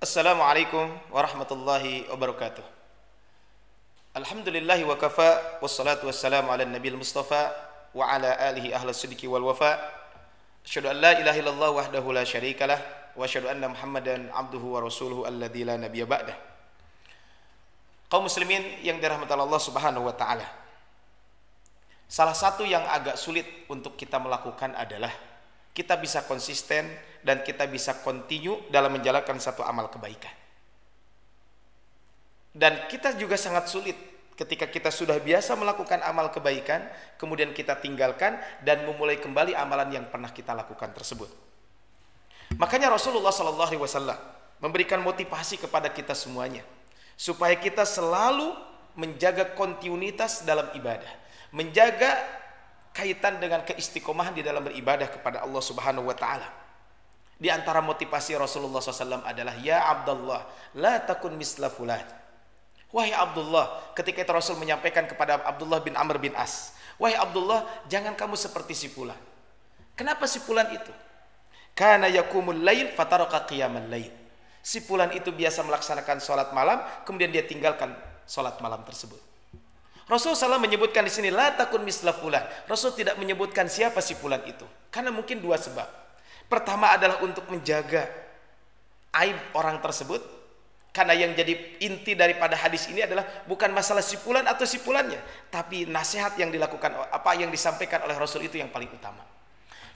Assalamualaikum warahmatullahi wabarakatuh. Alhamdulillahi wa kafa, wassalatu wassalamu ala nabiyil mustafa wa ala alihi ahlas sidqi wal wafa. Asyhadu an la ilaha illallah wahdahu la syarikalah wa asyhadu anna Muhammadan abduhu wa rasuluhu alladzi la nabiyya ba'dah. Kaum muslimin yang dirahmati Allah Subhanahu wa taala. Salah satu yang agak sulit untuk kita melakukan adalah kita bisa konsisten dan kita bisa continue dalam menjalankan satu amal kebaikan. Dan kita juga sangat sulit ketika kita sudah biasa melakukan amal kebaikan, kemudian kita tinggalkan dan memulai kembali amalan yang pernah kita lakukan tersebut. Makanya Rasulullah SAW memberikan motivasi kepada kita semuanya, supaya kita selalu menjaga kontinuitas dalam ibadah, menjaga kaitan dengan keistiqomahan di dalam beribadah kepada Allah Subhanahu wa taala. Di antara motivasi Rasulullah SAW adalah ya Abdullah, la takun misla fulan. Wahai Abdullah, ketika itu Rasul menyampaikan kepada Abdullah bin Amr bin As, wahai Abdullah, jangan kamu seperti si fulan. Kenapa si fulan itu? Kana yakumul lail fataraka qiyamal lail. Si fulan itu biasa melaksanakan sholat malam, kemudian dia tinggalkan sholat malam tersebut. Rasulullah SAW menyebutkan di sini la takun misla fulan. Rasul tidak menyebutkan siapa si fulan itu, karena mungkin dua sebab. Pertama adalah untuk menjaga aib orang tersebut, karena yang jadi inti daripada hadis ini adalah bukan masalah si fulan atau si fulannya, tapi nasihat yang dilakukan, apa yang disampaikan oleh Rasul itu yang paling utama.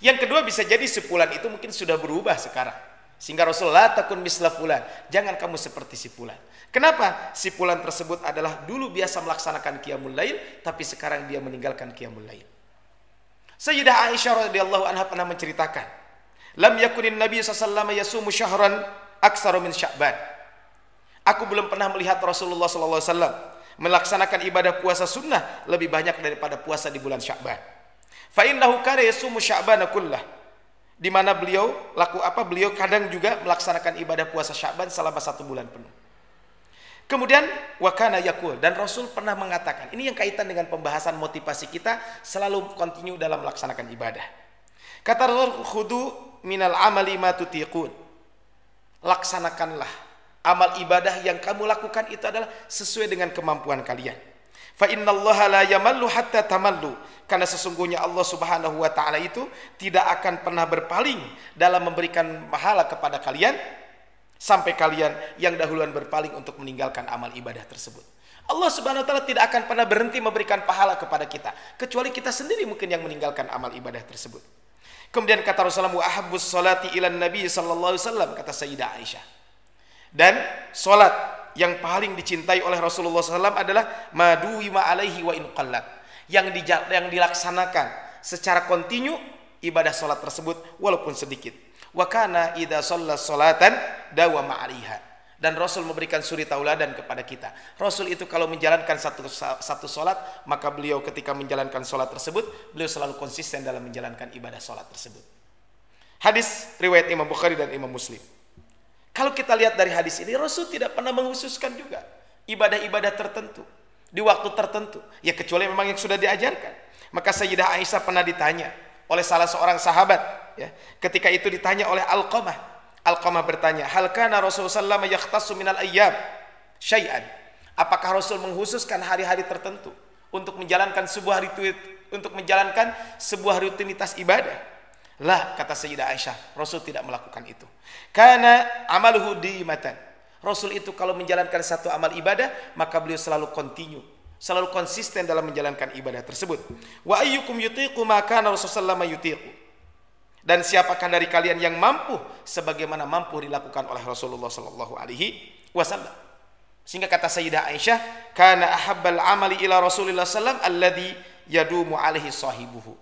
Yang kedua, bisa jadi si fulan itu mungkin sudah berubah sekarang, sehingga Rasul la takun misla fulan, jangan kamu seperti si fulan. Kenapa? Si fulan tersebut adalah dulu biasa melaksanakan qiyamul lail, tapi sekarang dia meninggalkan qiyamul lail. Sayyidah Aisyah radhiyallahu anha pernah menceritakan, lam yakunin Nabi sallallahu yasumu syahran aktsara min Sya'ban. Aku belum pernah melihat Rasulullah sallallahu alaihi wasallam melaksanakan ibadah puasa sunnah lebih banyak daripada puasa di bulan Sya'ban. Fa innahu kana yasumu Sya'bana kullah. Di mana beliau kadang juga melaksanakan ibadah puasa Sya'ban selama 1 bulan penuh. Kemudian wa kana yaqul, dan Rasul pernah mengatakan, ini yang kaitan dengan pembahasan motivasi kita selalu continue dalam melaksanakan ibadah. Kata Rasul, khudu minal amali ma tutiqun. Laksanakanlah amal ibadah yang kamu lakukan itu adalah sesuai dengan kemampuan kalian. Fa innallaha la yamallu hatta tamallu. Karena sesungguhnya Allah Subhanahu wa taala itu tidak akan pernah berpaling dalam memberikan pahala kepada kalian sampai kalian yang dahuluan berpaling untuk meninggalkan amal ibadah tersebut. Allah Subhanahu wa taala tidak akan pernah berhenti memberikan pahala kepada kita, kecuali kita sendiri mungkin yang meninggalkan amal ibadah tersebut. Kemudian kata Rasulullah, ahabbus salati ilan Nabi sallallahu alaihi wasallam, kata Sayyidah Aisyah. Dan salat yang paling dicintai oleh Rasulullah SAW adalah maduwima alaihi wa in qallat, yang dilaksanakan secara kontinu ibadah salat tersebut walaupun sedikit. Wa kana idza shalla sholatan dawama 'alaiha. Dan Rasul memberikan suri tauladan kepada kita. Rasul itu kalau menjalankan satu salat, maka beliau ketika menjalankan salat tersebut, beliau selalu konsisten dalam menjalankan ibadah salat tersebut. Hadis riwayat Imam Bukhari dan Imam Muslim. Kalau kita lihat dari hadis ini, Rasul tidak pernah menghususkan juga ibadah-ibadah tertentu di waktu tertentu, ya kecuali memang yang sudah diajarkan. Maka Sayyidah Aisyah pernah ditanya oleh salah seorang sahabat, ya, ketika itu ditanya oleh Alqamah bertanya, hal kana Rasulullah sallallahu alaihi wasallam yakhtassu minal ayyam syai'an? Apakah Rasul menghususkan hari-hari tertentu untuk menjalankan sebuah rutinitas ibadah? Lah, kata Sayyidah Aisyah, Rasul tidak melakukan itu. Karena amaluhu dimatan. Rasul itu kalau menjalankan satu amal ibadah, maka beliau selalu continue, selalu konsisten dalam menjalankan ibadah tersebut. Wa ayyukum yutiqu ma kana Rasulullah yutiqu. Dan siapakah dari kalian yang mampu sebagaimana mampu dilakukan oleh Rasulullah sallallahu alaihi wasallam. Sehingga kata Sayyidah Aisyah, kana ahabbal amali ila Rasulillah sallallahu alladhi yadumu alaihi sahibuhu.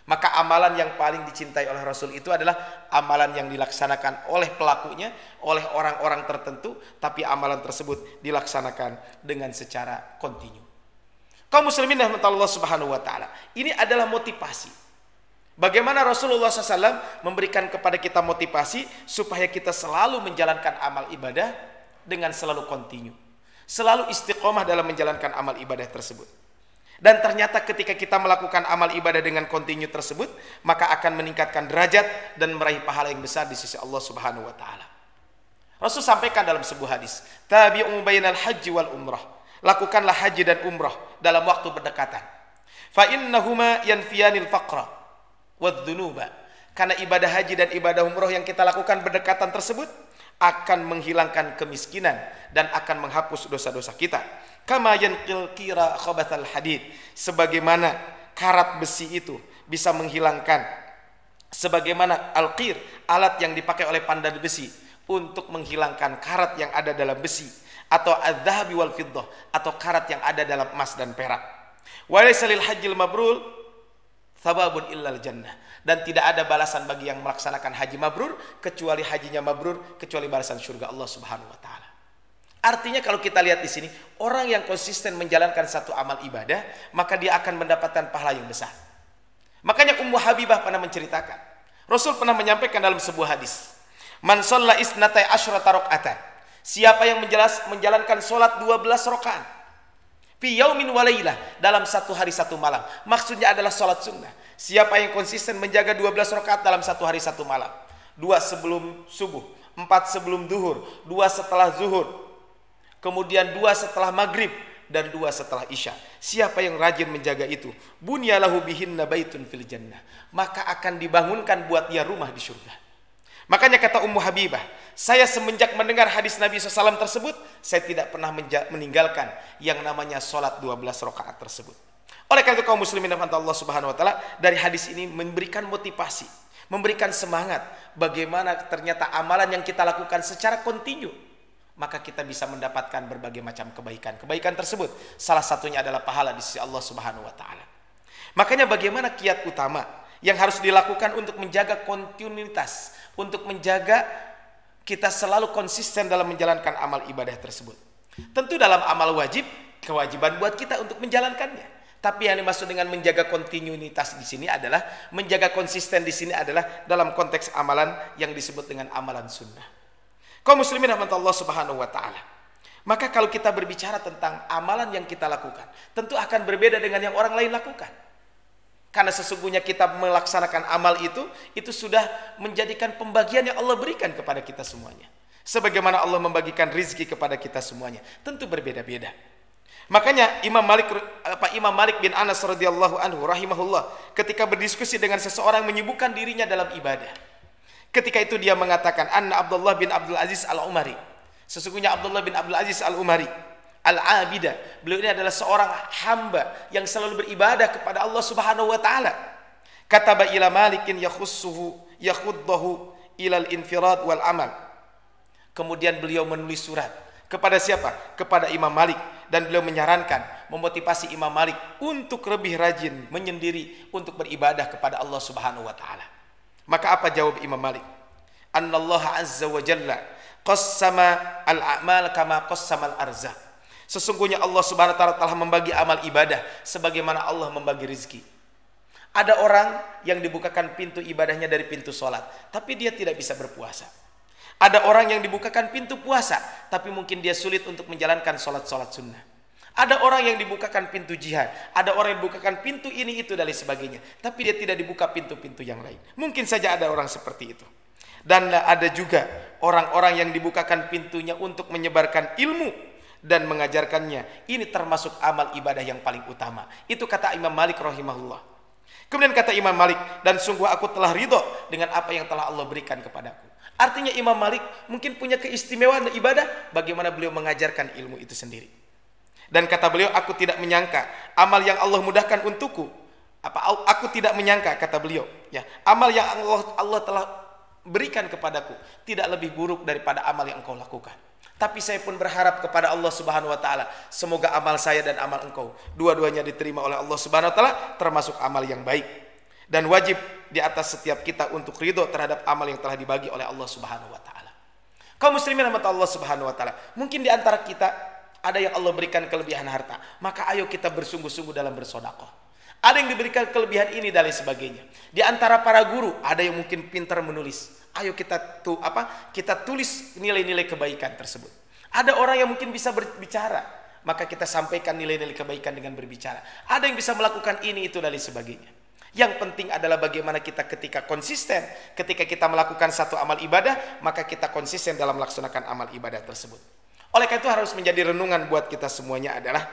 Maka amalan yang paling dicintai oleh Rasul itu adalah amalan yang dilaksanakan oleh pelakunya, oleh orang-orang tertentu, tapi amalan tersebut dilaksanakan dengan secara kontinu. Kaum muslimin rahmatullah Allah Subhanahu wa taala. Ini adalah motivasi. Bagaimana Rasulullah SAW memberikan kepada kita motivasi supaya kita selalu menjalankan amal ibadah dengan selalu kontinu, selalu istiqomah dalam menjalankan amal ibadah tersebut. Dan ternyata ketika kita melakukan amal ibadah dengan kontinu tersebut, maka akan meningkatkan derajat dan meraih pahala yang besar di sisi Allah Subhanahu wa taala. Rasul sampaikan dalam sebuah hadis, tabi'u bainal haji wal umrah. Lakukanlah haji dan umrah dalam waktu berdekatan. Fa innahuma yanfiyanil faqra wadz-dzunuba. Karena ibadah haji dan ibadah umrah yang kita lakukan berdekatan tersebut akan menghilangkan kemiskinan dan akan menghapus dosa-dosa kita. Kama yanqil qira khabathal hadid. Sebagaimana karat besi itu bisa menghilangkan, sebagaimana al-qir, alat yang dipakai oleh pandai besi untuk menghilangkan karat yang ada dalam besi, atau adz-dzahabi wal fiddah, atau karat yang ada dalam emas dan perak. Wa laysa lil hajjil mabrur thawabun illal jannah. Dan tidak ada balasan bagi yang melaksanakan haji mabrur kecuali hajinya mabrur, kecuali balasan surga Allah Subhanahu wa taala. Artinya kalau kita lihat di sini, orang yang konsisten menjalankan satu amal ibadah, maka dia akan mendapatkan pahala yang besar. Makanya Ummu Habibah pernah menceritakan, Rasul pernah menyampaikan dalam sebuah hadis, man shalla isnatai asyrata rakaatan, siapa yang menjalankan salat 12 rakaat fi yaumin wa lailah, dalam satu hari satu malam. Maksudnya adalah salat sunnah. Siapa yang konsisten menjaga 12 rakaat dalam satu hari satu malam, 2 sebelum subuh, 4 sebelum zuhur, 2 setelah zuhur, kemudian 2 setelah maghrib, dan 2 setelah isya. Siapa yang rajin menjaga itu, bunyalahu bihinna baitun fil jannah, maka akan dibangunkan buat dia rumah di surga. Makanya kata Ummu Habibah, saya semenjak mendengar hadis Nabi SAW tersebut, saya tidak pernah meninggalkan yang namanya sholat 12 rakaat tersebut. Oleh karena itu kaum muslimin dan Allah Subhanahu wa taala, dari hadis ini memberikan motivasi, memberikan semangat bagaimana ternyata amalan yang kita lakukan secara kontinu, maka kita bisa mendapatkan berbagai macam kebaikan. Kebaikan tersebut salah satunya adalah pahala di sisi Allah Subhanahu wa taala. Makanya bagaimana kiat utama yang harus dilakukan untuk menjaga kontinuitas, untuk menjaga kita selalu konsisten dalam menjalankan amal ibadah tersebut. Tentu dalam amal wajib, kewajiban buat kita untuk menjalankannya. Tapi yang dimaksud dengan menjaga kontinuitas di sini adalah, menjaga konsisten di sini adalah dalam konteks amalan yang disebut dengan amalan sunnah. Kaum muslimin rahmatullah Allah Subhanahu wa taala. Maka kalau kita berbicara tentang amalan yang kita lakukan, tentu akan berbeda dengan yang orang lain lakukan. Karena sesungguhnya kita melaksanakan amal itu sudah menjadikan pembagian yang Allah berikan kepada kita semuanya. Sebagaimana Allah membagikan rizki kepada kita semuanya, tentu berbeda-beda. Makanya Imam Malik bin Anas radhiyallahu anhu rahimahullah, ketika berdiskusi dengan seseorang menyibukkan dirinya dalam ibadah, ketika itu dia mengatakan, anna Abdullah bin Abdul Aziz al-Umari, sesungguhnya Abdullah bin Abdul Aziz al-Umari al-Abidah, beliau ini adalah seorang hamba yang selalu beribadah kepada Allah Subhanahu wa taala. Kataba ila Malikin yakhuddahu ilal infirad wal amal. Kemudian beliau menulis surat kepada siapa? Kepada Imam Malik, dan beliau menyarankan, memotivasi Imam Malik untuk lebih rajin menyendiri untuk beribadah kepada Allah Subhanahu wa taala. Maka apa jawab Imam Malik? Annallaha azza wa jalla qassama al-a'mal kama qassama al-arzaq. Sesungguhnya Allah Subhanahu wa taala telah membagi amal ibadah sebagaimana Allah membagi rezeki. Ada orang yang dibukakan pintu ibadahnya dari pintu sholat, tapi dia tidak bisa berpuasa. Ada orang yang dibukakan pintu puasa, tapi mungkin dia sulit untuk menjalankan sholat-sholat sunnah. Ada orang yang dibukakan pintu jihad, ada orang yang dibukakan pintu ini itu dan lain sebagainya, tapi dia tidak dibuka pintu-pintu yang lain. Mungkin saja ada orang seperti itu. Dan ada juga orang-orang yang dibukakan pintunya untuk menyebarkan ilmu dan mengajarkannya. Ini termasuk amal ibadah yang paling utama. Itu kata Imam Malik rahimahullah. Kemudian kata Imam Malik, dan sungguh aku telah ridho dengan apa yang telah Allah berikan kepadaku. Artinya Imam Malik mungkin punya keistimewaan ibadah, bagaimana beliau mengajarkan ilmu itu sendiri. Dan kata beliau, aku tidak menyangka amal yang Allah mudahkan untukku, aku tidak menyangka, kata beliau, ya, amal yang Allah telah berikan kepadaku tidak lebih buruk daripada amal yang engkau lakukan. Tapi saya pun berharap kepada Allah Subhanahu wa taala, semoga amal saya dan amal engkau dua-duanya diterima oleh Allah Subhanahu wa taala, termasuk amal yang baik. Dan wajib di atas setiap kita untuk ridho terhadap amal yang telah dibagi oleh Allah Subhanahu wa taala. Kaum muslimin rahmat Allah Subhanahu wa taala, mungkin di antara kita ada yang Allah berikan kelebihan harta, maka ayo kita bersungguh-sungguh dalam bersedekah. Ada yang diberikan kelebihan ini dan lain sebagainya. Di antara para guru ada yang mungkin pintar menulis. Ayo kita tulis nilai-nilai kebaikan tersebut. Ada orang yang mungkin bisa berbicara, maka kita sampaikan nilai-nilai kebaikan dengan berbicara. Ada yang bisa melakukan ini itu dan lain sebagainya. Yang penting adalah bagaimana kita ketika konsisten, ketika kita melakukan satu amal ibadah, maka kita konsisten dalam melaksanakan amal ibadah tersebut. Oleh karena itu harus menjadi renungan buat kita semuanya adalah,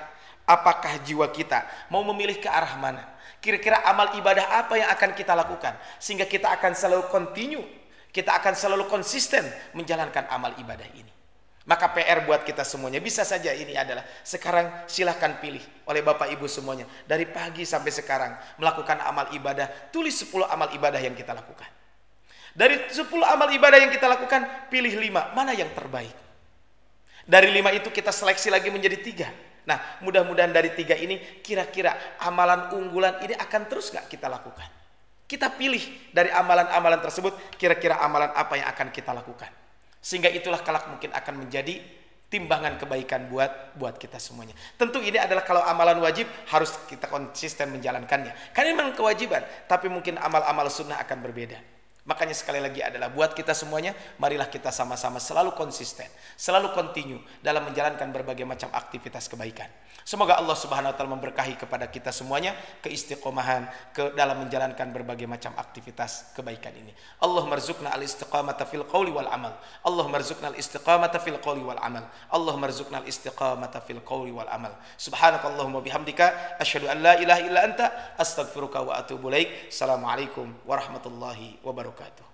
apakah jiwa kita mau memilih ke arah mana? Kira-kira amal ibadah apa yang akan kita lakukan? Sehingga kita akan selalu continue, kita akan selalu konsisten menjalankan amal ibadah ini. Maka PR buat kita semuanya, bisa saja ini adalah sekarang silahkan pilih oleh Bapak Ibu semuanya. Dari pagi sampai sekarang melakukan amal ibadah, tulis 10 amal ibadah yang kita lakukan. Dari 10 amal ibadah yang kita lakukan, pilih 5, mana yang terbaik. Dari 5 itu kita seleksi lagi menjadi 3. Nah, mudah-mudahan dari 3 ini kira-kira amalan unggulan ini akan terus gak kita lakukan. Kita pilih dari amalan-amalan tersebut, kira-kira amalan apa yang akan kita lakukan. Sehingga itulah kelak mungkin akan menjadi timbangan kebaikan buat kita semuanya. Tentu ini adalah kalau amalan wajib harus kita konsisten menjalankannya. Karena memang kewajiban, tapi mungkin amal-amal sunnah akan berbeda. Makanya sekali lagi adalah buat kita semuanya, marilah kita sama-sama selalu konsisten, selalu continue dalam menjalankan berbagai macam aktivitas kebaikan. Semoga Allah Subhanahu wa taala memberkahi kepada kita semuanya keistiqomahan dalam menjalankan berbagai macam aktivitas kebaikan ini. Allahumma rzuqna al-istiqamata fil qawli wal amal. Allahumma rzuqna al-istiqamata fil qawli wal amal. Allahumma rzuqna al-istiqamata fil qawli wal amal. Subhanakallahumma bihamdika asyhadu an la ilaha illa anta astaghfiruka wa atubu ilaik. Assalamualaikum warahmatullahi wabarakatuh.